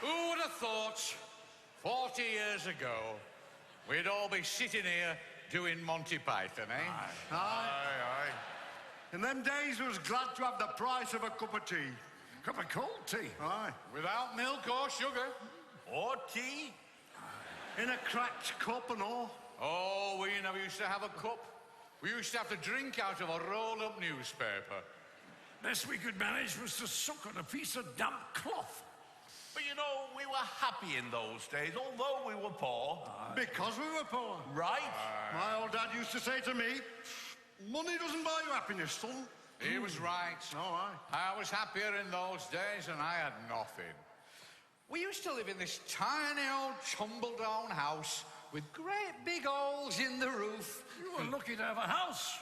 Who would have thought 40 years ago we'd all be sitting here doing Monty Python, eh? Aye. In them days, we was glad to have the price of a cup of tea. Cup of cold tea. Aye. Without milk or sugar. Or tea. In a cracked cup and all. Oh, we never used to have a cup. We used to have to drink out of a rolled-up newspaper. Best we could manage was to suck on a piece of damp cloth. But you know, we were happy in those days, although we were poor. Because we were poor. Right? My old dad used to say to me, money doesn't buy you happiness, son. He was right. All right. I was happier in those days and I had nothing. We used to live in this tiny old tumble-down house with great big holes in the roof. You were lucky to have a house.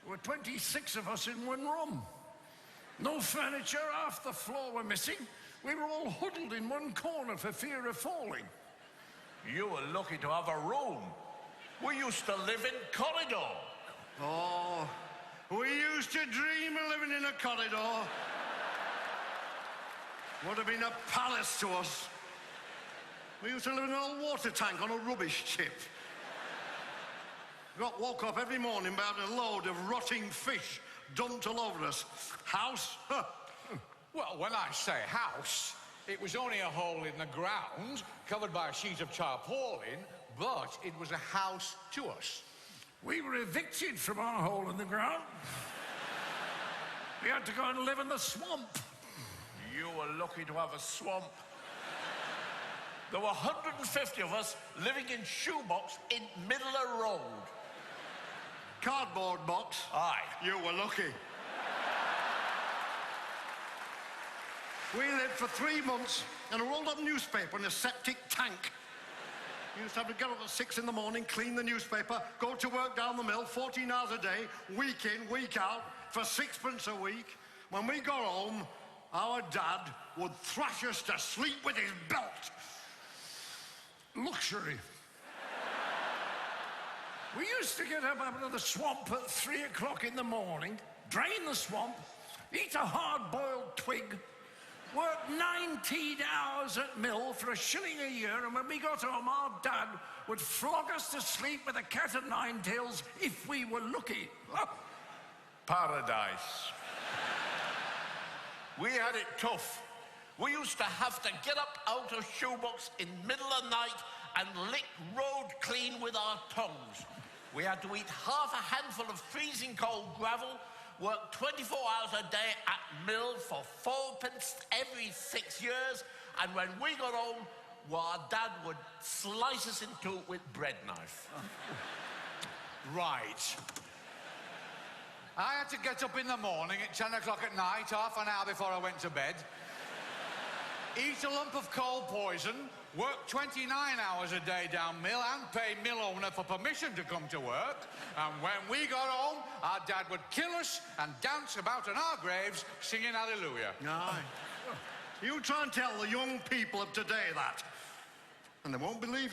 There were 26 of us in one room. No furniture, half the floor were missing. We were all huddled in one corner for fear of falling. You were lucky to have a room. We used to live in corridor. Oh, we used to dream of living in a corridor. Would have been a palace to us. We used to live in an old water tank on a rubbish chip. Got woke up every morning by having a load of rotting fish dumped all over us. House? Huh. Well, when I say house, it was only a hole in the ground, covered by a sheet of tarpaulin, but it was a house to us. We were evicted from our hole in the ground. We had to go and live in the swamp. You were lucky to have a swamp. There were 150 of us living in shoebox in middle of road. Cardboard box? Aye. You were lucky. We lived for 3 months in a rolled-up newspaper in a septic tank. You used to have to get up at 6 in the morning, clean the newspaper, go to work down the mill, 14 hours a day, week in, week out, for 6p a week. When we got home, our dad would thrash us to sleep with his belt. Luxury. We used to get up out of the swamp at 3 o'clock in the morning, drain the swamp, eat a hard-boiled twig, work 19 hours at mill for $1 a year, and when we got home, our dad would flog us to sleep with a cat of 9 tails if we were lucky. Paradise. We had it tough. We used to have to get up out of shoebox in middle of night and lick road clean with our tongues. We had to eat half a handful of freezing cold gravel, work 24 hours a day at mill for 4p every 6 years, and when we got home, well, our dad would slice us in two with bread knife. Right. I had to get up in the morning at 10 o'clock at night, half an hour before I went to bed, eat a lump of cold poison, work 29 hours a day down mill and pay mill owner for permission to come to work. And when we got home, our dad would kill us and dance about on our graves singing hallelujah. Aye. You try and tell the young people of today that, and they won't believe you.